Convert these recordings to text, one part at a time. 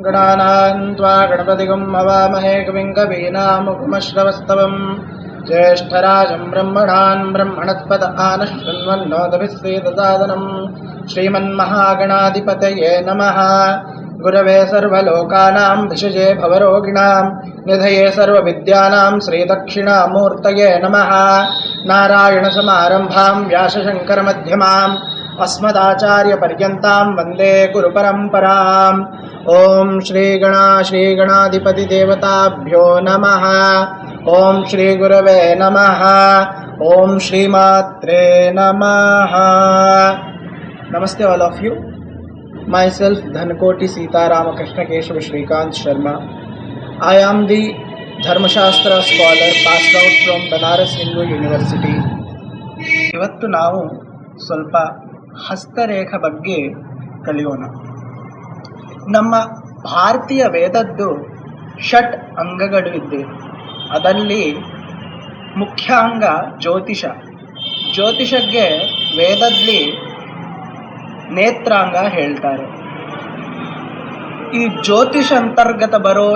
गणानां त्वा गणपतिगं हवामहे कविं कवीनामुपमश्रवस्तवम् ज्येष्ठराजं ब्रह्मणान् ब्रह्मणस्पत आनशृण्वन्नोतभिस्सेदसादनम् श्रीमन्महागणाधिपतये नमः। गुरवे सर्वलोकानां भिषजे भवरोगिणां निधये सर्वविद्यानां श्रीदक्षिणामूर्तये नमः। नारायणसमारम्भां व्यासशङ्करमध्यमाम् अस्मदाचार्यपर्यन्तां वन्दे गुरुपरम्पराम्। ओम श्रीगणाधिपतिदेवताभ्यो नमः। ओम श्री गुरवे नमः। ओम श्रीमात्रे नमः। नमस्ते all of you. Myself Dhankoti Sitaram Krishna Keshav Shrikant Sharma. I am the Dharmashastra scholar passed out from Banaras Hindu University. ಇವತ್ತು ನಾವು ಸ್ವಲ್ಪ ಹಸ್ತರೇಖ ಬಗ್ಗೆ ಕಲಿಯೋಣ. ನಮ್ಮ ಭಾರತೀಯ ವೇದದ್ದು ಷಟ್ ಅಂಗಗಳು ಇದ್ದೆ. ಅದರಲ್ಲಿ ಮುಖ್ಯ ಅಂಗ ಜ್ಯೋತಿಷ. ಜ್ಯೋತಿಷಕ್ಕೆ ವೇದದಲ್ಲಿ ನೇತ್ರಾಂಗ ಹೇಳ್ತಾರೆ. ಈ ಜ್ಯೋತಿಷ ಅಂತರ್ಗತ ಬರೋ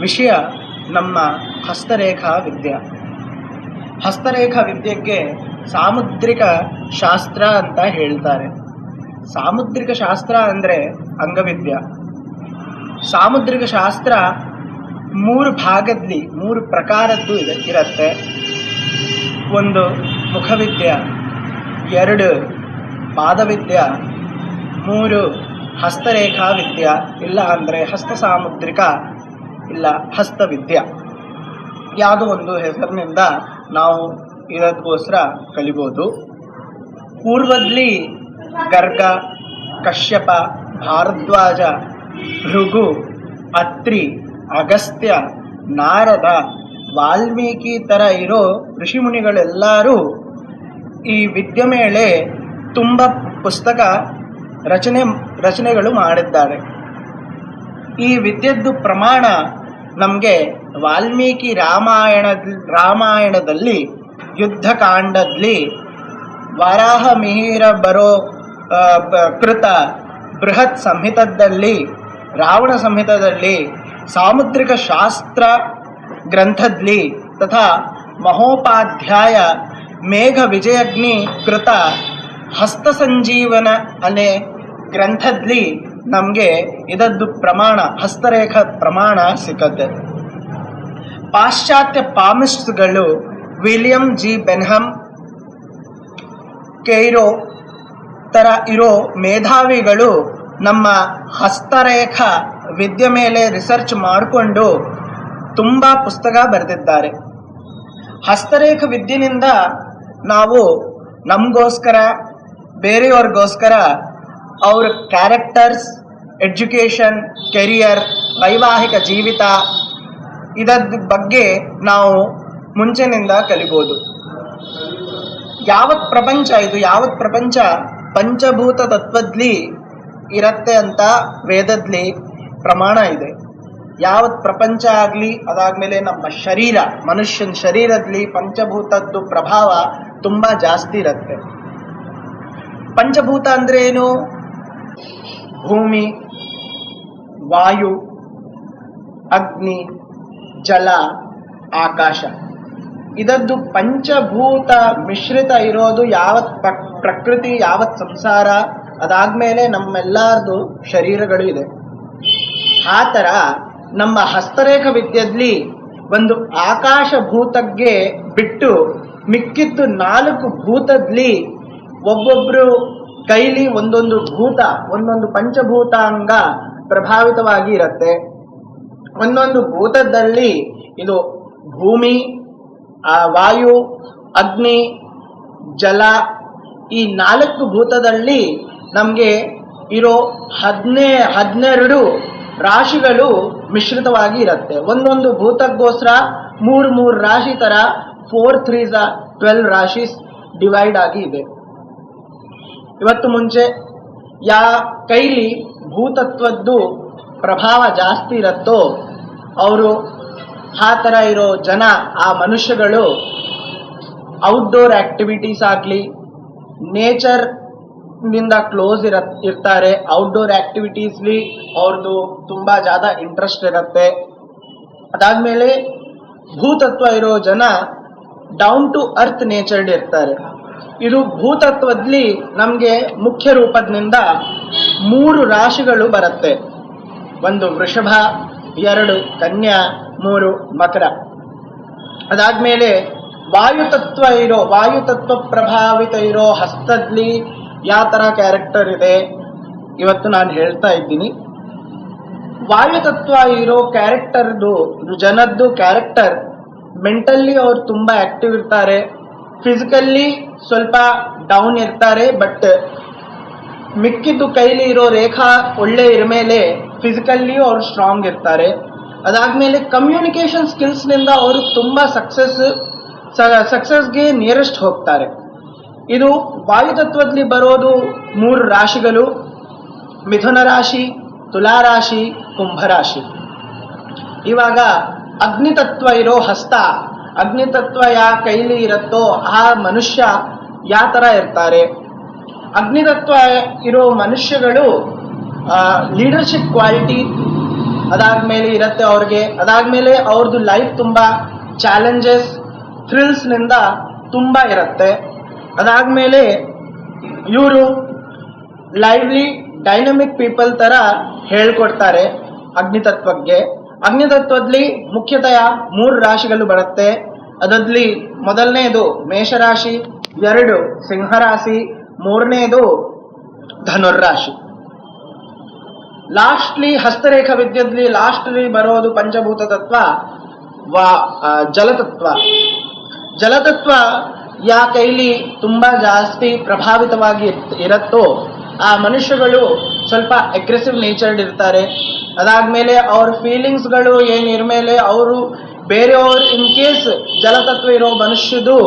ವಿಷಯ ನಮ್ಮ ಹಸ್ತರೇಖಾ ವಿದ್ಯೆ. ಹಸ್ತರೇಖಾ ವಿದ್ಯೆಗೆ ಸಾಮುದ್ರಿಕ ಶಾಸ್ತ್ರ ಅಂತ ಹೇಳ್ತಾರೆ. ಸಾಮುದ್ರಿಕ ಶಾಸ್ತ್ರ ಅಂದರೆ ಅಂಗವಿದ್ಯೆ. ಸಾಮುದ್ರಿಕ ಶಾಸ್ತ್ರ ಮೂರು ಭಾಗದಲ್ಲಿ ಮೂರು ಪ್ರಕಾರದ್ದು ಇರುತ್ತೆ. ಒಂದು ಮುಖವಿದ್ಯೆ, ಎರಡು ಪಾದವಿದ್ಯೆ, ಮೂರು ಹಸ್ತರೇಖಾ ವಿದ್ಯೆ, ಇಲ್ಲ ಅಂದರೆ ಹಸ್ತ ಸಾಮುದ್ರಿಕ ಇಲ್ಲ ಹಸ್ತವಿದ್ಯೆ. ಯಾವುದೋ ಒಂದು ಹೆಸರಿನಿಂದ ನಾವು ಇದಕ್ಕೋಸ್ಕರ ಕಲಿಬೋದು. ಪೂರ್ವದಲ್ಲಿ ಗರ್ಗ, ಕಶ್ಯಪ, ಭಾರದ್ವಾಜ, ಭೃಗು, ಅತ್ರಿ, ಅಗಸ್ತ್ಯ, ನಾರದ, ವಾಲ್ಮೀಕಿ ಥರ ಇರೋ ಋಷಿಮುನಿಗಳೆಲ್ಲರೂ ಈ ವಿದ್ಯೆ ಮೇಲೆ ತುಂಬ ಪುಸ್ತಕ ರಚನೆಗಳು ಮಾಡಿದ್ದಾರೆ. ಈ ವಿದ್ಯೆದ್ದು ಪ್ರಮಾಣ ನಮಗೆ ವಾಲ್ಮೀಕಿ ರಾಮಾಯಣದಲ್ಲಿ ಯುದ್ಧಕಾಂಡದಲ್ಲಿ ವರಾಹ ಮಿಹಿರ ಬರೋ ಕೃತ ಬೃಹತ್ ಸಂಹಿತದಲ್ಲಿ, ರಾವಣ ಸಂಹಿತದಲ್ಲಿ, ಸಾಮುದ್ರಿಕ ಶಾಸ್ತ್ರ ಗ್ರಂಥದಲ್ಲಿ ತಥಾ ಮಹೋಪಾಧ್ಯಾಯ ಮೇಘ ವಿಜಯಗ್ನಿ ಕೃತ ಹಸ್ತ ಸಂಜೀವನ ಅನೆ ಗ್ರಂಥದಲ್ಲಿ ನಮಗೆ ಇದದ್ದು ಪ್ರಮಾಣ ಹಸ್ತರೇಖಾ ಪ್ರಮಾಣ ಸಿಕ್ಕತ್ತೆ. ಪಾಶ್ಚಾತ್ಯ ಪಾಮಿಸ್ಟ್ಗಳು ವಿಲಿಯಂ ಜಿ ಬೆನ್ಹಮ್, ಕೈರೋ ಥರ ಇರೋ ಮೇಧಾವಿಗಳು ನಮ್ಮ ಹಸ್ತರೇಖಾ ವಿದ್ಯೆ ಮೇಲೆ ರಿಸರ್ಚ್ ಮಾಡಿಕೊಂಡು ತುಂಬ ಪುಸ್ತಕ ಬರೆದಿದ್ದಾರೆ. ಹಸ್ತರೇಖಾ ವಿದ್ಯೆನಿಂದ ನಾವು ನಮಗೋಸ್ಕರ ಬೇರೆಯವ್ರಿಗೋಸ್ಕರ ಅವ್ರ ಕ್ಯಾರೆಕ್ಟರ್ಸ್, ಎಜುಕೇಷನ್, ಕೆರಿಯರ್, ವೈವಾಹಿಕ ಜೀವಿತ ಇದರ ಬಗ್ಗೆ ನಾವು ಮುಂಚೆನಿಂದ ಕಲಿಬೋದು. ಯಾವತ್ ಪ್ರಪಂಚ ಪಂಚಭೂತ ತತ್ವದಲ್ಲಿ ಇರತ್ತೆ ಅಂತ ವೇದದಲ್ಲಿ ಪ್ರಮಾಣ ಇದೆ. ಯಾವತ್ ಪ್ರಪಂಚ ಆಗಲಿ ಅದಾದಮೇಲೆ ನಮ್ಮ ಶರೀರ, ಮನುಷ್ಯನ ಶರೀರದಲ್ಲಿ ಪಂಚಭೂತದ್ದು ಪ್ರಭಾವ ತುಂಬ ಜಾಸ್ತಿ ಇರುತ್ತೆ. ಪಂಚಭೂತ ಅಂದರೆ ಏನು? ಭೂಮಿ, ವಾಯು, ಅಗ್ನಿ, ಜಲ, ಆಕಾಶ. ಇದದ್ದು ಪಂಚಭೂತ ಮಿಶ್ರಿತ ಇರೋದು ಯಾವತ್ ಪ್ರಕೃತಿ, ಯಾವತ್ ಸಂಸಾರ, ಅದಾದ್ಮೇಲೆ ನಮ್ಮೆಲ್ಲಾರ್ದು ಶರೀರಗಳು ಇದೆ. ಆ ಥರ ನಮ್ಮ ಹಸ್ತರೇಖಾ ವಿದ್ಯೆಯಲ್ಲಿ ಒಂದು ಆಕಾಶ ಭೂತಕ್ಕೆ ಬಿಟ್ಟು ಮಿಕ್ಕಿದ್ದು 4 ಭೂತದಲ್ಲಿ ಒಬ್ಬೊಬ್ಬರು ಕೈಲಿ ಒಂದೊಂದು ಭೂತ, ಒಂದೊಂದು ಪಂಚಭೂತಾಂಗ ಪ್ರಭಾವಿತವಾಗಿ ಇರುತ್ತೆ. ಒಂದೊಂದು ಭೂತದಲ್ಲಿ ಇದು ಭೂಮಿ, ವಾಯು, ಅಗ್ನಿ, ಜಲ, ಈ 4 ಭೂತದಲ್ಲಿ ನಮಗೆ ಇರೋ 12 ರಾಶಿಗಳು ಮಿಶ್ರಿತವಾಗಿ ಇರುತ್ತೆ. ಒಂದೊಂದು ಭೂತಕ್ಕೋಸ್ಕರ 3 ರಾಶಿ ಥರ 4 3s 12 ರಾಶೀಸ್ ಡಿವೈಡ್ ಆಗಿ ಇದೆ. ಇವತ್ತು ಮುಂಚೆ ಕೈಲಿ ಭೂತತ್ವದ್ದು ಪ್ರಭಾವ ಜಾಸ್ತಿ ಇರುತ್ತೋ ಅವರು ಆ ಥರ ಇರೋ ಜನ, ಆ ಮನುಷ್ಯಗಳು ಔಟ್ಡೋರ್ ಆಕ್ಟಿವಿಟೀಸ್ ಆಗಲಿ, ನೇಚರ್ ನಿಂದ ಕ್ಲೋಸ್ ಇರ್ತಾರೆ. ಔಟ್ಡೋರ್ ಆಕ್ಟಿವಿಟೀಸ್ಲಿ ಅವ್ರದ್ದು ತುಂಬ ज़्यादा ಇಂಟ್ರೆಸ್ಟ್ ಇರುತ್ತೆ. ಅದಾದಮೇಲೆ ಭೂತತ್ವ ಇರೋ ಜನ ಡೌನ್ ಟು ಅರ್ತ್ ನೇಚರ್ಡ್ ಇರ್ತಾರೆ. ಇದು ಭೂತತ್ವದಲ್ಲಿ ನಮಗೆ ಮುಖ್ಯ ರೂಪದಿಂದ 3 ರಾಶಿಗಳು ಬರುತ್ತೆ. 1 ವೃಷಭ, 2 ಕನ್ಯಾ, 3 ಮಕರ. ಅದಾದಮೇಲೆ ವಾಯುತತ್ವ ಪ್ರಭಾವಿತ ಇರೋ ಹಸ್ತದಲ್ಲಿ ಯಾವ ಥರ ಕ್ಯಾರೆಕ್ಟರ್ ಇದೆ ಇವತ್ತು ನಾನು ಹೇಳ್ತಾ ಇದ್ದೀನಿ. ವಾಯುತತ್ವ ಇರೋ ಕ್ಯಾರೆಕ್ಟರ್ದು ಜನದ್ದು ಕ್ಯಾರೆಕ್ಟರ್ ಮೆಂಟಲಿ ಅವ್ರು ತುಂಬ ಆಕ್ಟಿವ್ ಇರ್ತಾರೆ, ಫಿಸಿಕಲ್ಲಿ ಸ್ವಲ್ಪ ಡೌನ್ ಇರ್ತಾರೆ. ಬಟ್ ಮಿಕ್ಕಿದ್ದು ಕೈಲಿ ಇರೋ ರೇಖಾ ಒಳ್ಳೆ ಇರಮೇಲೆ ಫಿಸಿಕಲ್ಲಿಯೂ ಅವರು ಸ್ಟ್ರಾಂಗ್ ಇರ್ತಾರೆ. ಅದಾದಮೇಲೆ ಕಮ್ಯುನಿಕೇಷನ್ ಸ್ಕಿಲ್ಸ್ನಿಂದ ಅವರು ತುಂಬ ಸಕ್ಸಸ್ಗೆ ನಿಯರೆಸ್ಟ್ ಹೋಗ್ತಾರೆ. ಇದು ವಾಯುತತ್ವದಲ್ಲಿ ಬರೋದು 3 ರಾಶಿಗಳು: ಮಿಥುನ ರಾಶಿ, ತುಲಾ ರಾಶಿ, ಕುಂಭ ರಾಶಿ. ಇವಾಗ ಅಗ್ನಿತತ್ವ ಇರೋ ಹಸ್ತ, ಅಗ್ನಿತತ್ವ ಯಾ ಕೈಲಿ ಇರುತ್ತೋ ಆ ಮನುಷ್ಯ ಯಾವ ಥರ ಇರ್ತಾರೆ? ಅಗ್ನಿತತ್ವ ಇರೋ ಮನುಷ್ಯಗಳು ಲೀಡರ್ಶಿಪ್ ಕ್ವಾಲಿಟಿ ಅದಾದಮೇಲೆ ಇರುತ್ತೆ ಅವ್ರಿಗೆ. ಅದಾದಮೇಲೆ ಅವ್ರದ್ದು ಲೈಫ್ ತುಂಬ ಚಾಲೆಂಜಸ್, ಥ್ರಿಲ್ಸ್ನಿಂದ ತುಂಬ ಇರುತ್ತೆ. ಅದಾದಮೇಲೆ ಇವರು ಲೈವ್ಲಿ ಡೈನಮಿಕ್ ಪೀಪಲ್ ಥರ ಹೇಳ್ಕೊಡ್ತಾರೆ ಅಗ್ನಿತತ್ವಕ್ಕೆ. ಅಗ್ನಿತತ್ವದಲ್ಲಿ ಮುಖ್ಯತಃ 3 ರಾಶಿಗಳು ಬರುತ್ತೆ. ಅದರಲ್ಲಿ ಮೊದಲನೇದು ಮೇಷರಾಶಿ, 2 ಸಿಂಹರಾಶಿ, 3ನೇದು ಧನುರ್ರಾಶಿ. ಲಾಸ್ಟ್ಲಿ ಹಸ್ತರೇಖಾ ವಿದ್ಯೆಯಲ್ಲಿ ಲಾಸ್ಟ್ಲಿ ಬರೋದು ಪಂಚಭೂತ ತತ್ವ, ಜಲತತ್ವ. ಜಲತತ್ವ ಯಾ ಕೈಲಿ ತುಂಬ ಜಾಸ್ತಿ ಪ್ರಭಾವಿತವಾಗಿ ಇರುತ್ತೋ ಆ ಮನುಷ್ಯಗಳು ಸ್ವಲ್ಪ ಅಗ್ರೆಸಿವ್ ನೇಚರ್ಡ್ ಇರ್ತಾರೆ. ಅದಾದಮೇಲೆ ಅವ್ರ ಫೀಲಿಂಗ್ಸ್ಗಳು ಏನಿರ್ಮೇಲೆ ಅವರು ಬೇರೆಯವರು ಇನ್ ಕೇಸ್ ಜಲತತ್ವ ಇರೋ ಮನುಷ್ಯದು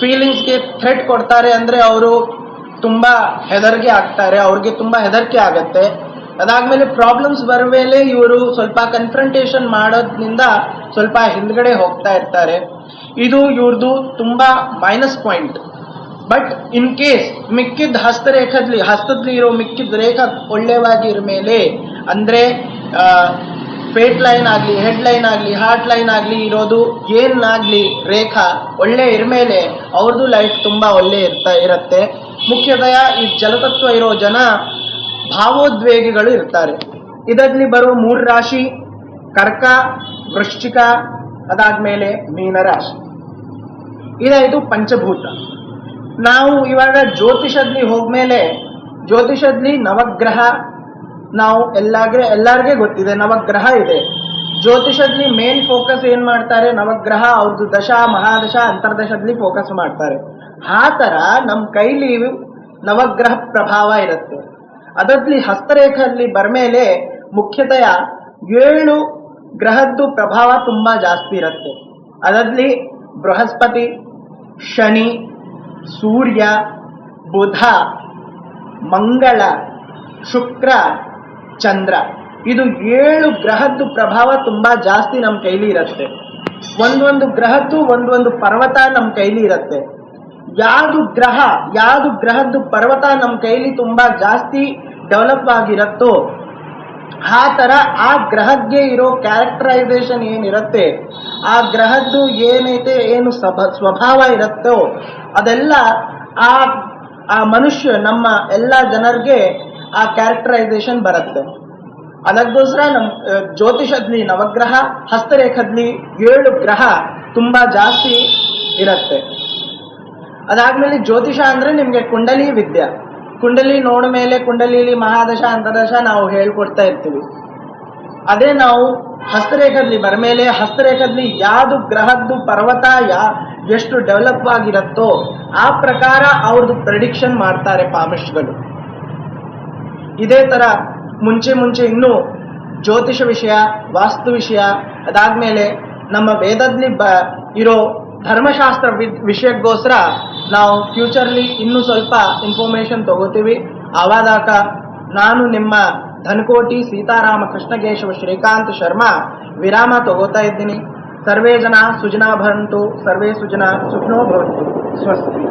ಫೀಲಿಂಗ್ಸ್ಗೆ ಥ್ರೆಟ್ ಕೊಡ್ತಾರೆ ಅಂದರೆ ಅವರು ತುಂಬ ಹೆದರಿಕೆ ಆಗ್ತಾರೆ, ಅವ್ರಿಗೆ ತುಂಬ ಹೆದರಿಕೆ ಆಗುತ್ತೆ. ಅದಾದಮೇಲೆ ಪ್ರಾಬ್ಲಮ್ಸ್ ಬರಮೇಲೆ ಇವರು ಸ್ವಲ್ಪ ಕನ್ಫ್ರಂಟೇಷನ್ ಮಾಡೋದ್ರಿಂದ ಸ್ವಲ್ಪ ಹಿಂದ್ಗಡೆ ಹೋಗ್ತಾ ಇರ್ತಾರೆ. ಇದು ಇವ್ರದ್ದು ತುಂಬ minus point. But in case ಮಿಕ್ಕಿದ ಹಸ್ತದಲ್ಲಿ ಇರೋ ಮಿಕ್ಕಿದ ರೇಖಾ ಒಳ್ಳೆಯವಾಗಿ ಇರ ಮೇಲೆ ಅಂದರೆ ಫೇಟ್ ಲೈನ್ ಆಗಲಿ, ಹೆಡ್ ಲೈನ್ ಆಗಲಿ, ಹಾರ್ಟ್ ಲೈನ್ ಆಗಲಿ ಇರೋದು ಏನಾಗಲಿ ರೇಖಾ ಒಳ್ಳೆ ಇರಮೇಲೆ ಅವ್ರದ್ದು ಲೈಫ್ ತುಂಬ ಒಳ್ಳೆ ಇರುತ್ತೆ. ಮುಖ್ಯತಃ ಈ ಜಲತತ್ವ ಇರೋ ಜನ ಭಾವೋದ್ವೇಗಿಗಳು ಇರ್ತಾರೆ. ಇದರಲ್ಲಿ ಬರೋ 3 ರಾಶಿ ಕರ್ಕ, ವೃಶ್ಚಿಕ, ಅದಾದಮೇಲೆ ಮೀನರಾಶಿ. ಇದು ಪಂಚಭೂತ. ನಾವು ಇವಾಗ ಜ್ಯೋತಿಷದಲ್ಲಿ ಹೋದ್ಮೇಲೆ ಜ್ಯೋತಿಷದಲ್ಲಿ ನವಗ್ರಹ ನಾವು ಎಲ್ಲರಿಗೆ ಗೊತ್ತಿದೆ, ನವಗ್ರಹ ಇದೆ. ಜ್ಯೋತಿಷದಲ್ಲಿ ಮೇನ್ ಫೋಕಸ್ ಏನು ಮಾಡ್ತಾರೆ? ನವಗ್ರಹ ಅವ್ರದ್ದು ದಶ, ಮಹಾದಶ, ಅಂತರ್ದಶದಲ್ಲಿ ಫೋಕಸ್ ಮಾಡ್ತಾರೆ. ಆ ಥರ ನಮ್ಮ ಕೈಲಿ ನವಗ್ರಹ ಪ್ರಭಾವ ಇರುತ್ತೆ. ಅದರಲ್ಲಿ ಹಸ್ತರೇಖೆಯಲ್ಲಿ ಬರ್ಮೇಲೆ ಮುಖ್ಯತಃ 7 ಗ್ರಹದ್ದು ಪ್ರಭಾವ ತುಂಬ ಜಾಸ್ತಿ ಇರುತ್ತೆ. ಅದರಲ್ಲಿ ಬೃಹಸ್ಪತಿ, ಶನಿ, ಸೂರ್ಯ, ಬುಧ, ಮಂಗಳ, ಶುಕ್ರ, ಚಂದ್ರ, ಇದು 7 ಗ್ರಹದ್ದು ಪ್ರಭಾವ ತುಂಬ ಜಾಸ್ತಿ ನಮ್ಮ ಕೈಲಿ ಇರುತ್ತೆ. ಒಂದೊಂದು ಗ್ರಹದ್ದು ಒಂದೊಂದು ಪರ್ವತ ನಮ್ಮ ಕೈಲಿ ಇರುತ್ತೆ. ಯಾವುದು ಗ್ರಹದ್ದು ಪರ್ವತ ನಮ್ಮ ಕೈಲಿ ತುಂಬ ಜಾಸ್ತಿ ಡೆವಲಪ್ ಆಗಿರುತ್ತೋ ಆ ಥರ ಆ ಗ್ರಹಕ್ಕೆ ಇರೋ ಕ್ಯಾರೆಕ್ಟರೈಸೇಷನ್ ಏನಿರುತ್ತೆ, ಆ ಗ್ರಹದ್ದು ಏನು ಸ್ವಭಾವ ಇರುತ್ತೋ ಅದೆಲ್ಲ ಆ ಮನುಷ್ಯ ನಮ್ಮ ಎಲ್ಲ ಜನರಿಗೆ ಆ ಕ್ಯಾರೆಕ್ಟರೈಸೇಷನ್ ಬರುತ್ತೆ. ಅದಕ್ಕೋಸ್ಕರ ನಮ್ಮ ಜ್ಯೋತಿಷದಲ್ಲಿ ನವಗ್ರಹ, ಹಸ್ತರೇಖದಲ್ಲಿ 7 ಗ್ರಹ ತುಂಬ ಜಾಸ್ತಿ ಇರುತ್ತೆ. ಅದಾದಮೇಲೆ ಜ್ಯೋತಿಷ ಅಂದರೆ ನಿಮಗೆ ಕುಂಡಲಿ ವಿದ್ಯೆ. ಕುಂಡಲಿ ನೋಡ ಮೇಲೆ ಕುಂಡಲಿಲಿ ಮಹಾದಶ, ಅಂತರ್ದಶ ನಾವು ಹೇಳ್ಕೊಡ್ತಾ ಇರ್ತೀವಿ. ಅದೇ ನಾವು ಹಸ್ತರೇಖದಲ್ಲಿ ಬರಮೇಲೆ ಹಸ್ತರೇಖದಲ್ಲಿ ಯಾವುದು ಗ್ರಹದ್ದು ಪರ್ವತ ಎಷ್ಟು ಡೆವಲಪ್ ಆಗಿರುತ್ತೋ ಆ ಪ್ರಕಾರ ಅವ್ರದ್ದು ಪ್ರೆಡಿಕ್ಷನ್ ಮಾಡ್ತಾರೆ ಪಾಮಿಸ್ಟ್ಗಳು. ಇದೇ ಥರ ಮುಂಚೆ ಇನ್ನೂ ಜ್ಯೋತಿಷ ವಿಷಯ, ವಾಸ್ತು ವಿಷಯ, ಅದಾದಮೇಲೆ ನಮ್ಮ ವೇದದಲ್ಲಿ ಇರೋ ಧರ್ಮಶಾಸ್ತ್ರ ವಿಷಯಕ್ಕೋಸ್ಕರ ನಾವು ಫ್ಯೂಚರ್ಲಿ ಇನ್ನೂ ಸ್ವಲ್ಪ ಇನ್ಫಾರ್ಮೇಷನ್ ತಗೋತೀವಿ. ಆವಾಗ ನಾನು ನಿಮ್ಮ ಧನಕೋಟಿ ಸೀತಾರಾಮ ಕೃಷ್ಣಕೇಶವ ಶ್ರೀಕಾಂತ್ ಶರ್ಮಾ ವಿರಾಮ ತಗೋತಾ ಇದ್ದೀನಿ. ಸರ್ವೇ ಜನ ಸುಜನಾ ಭವಂತು, ಸರ್ವೇ ಸುಜನಾ ಸುಖಿನೋ ಭವಂತು. ಸ್ವಸ್ತಿ.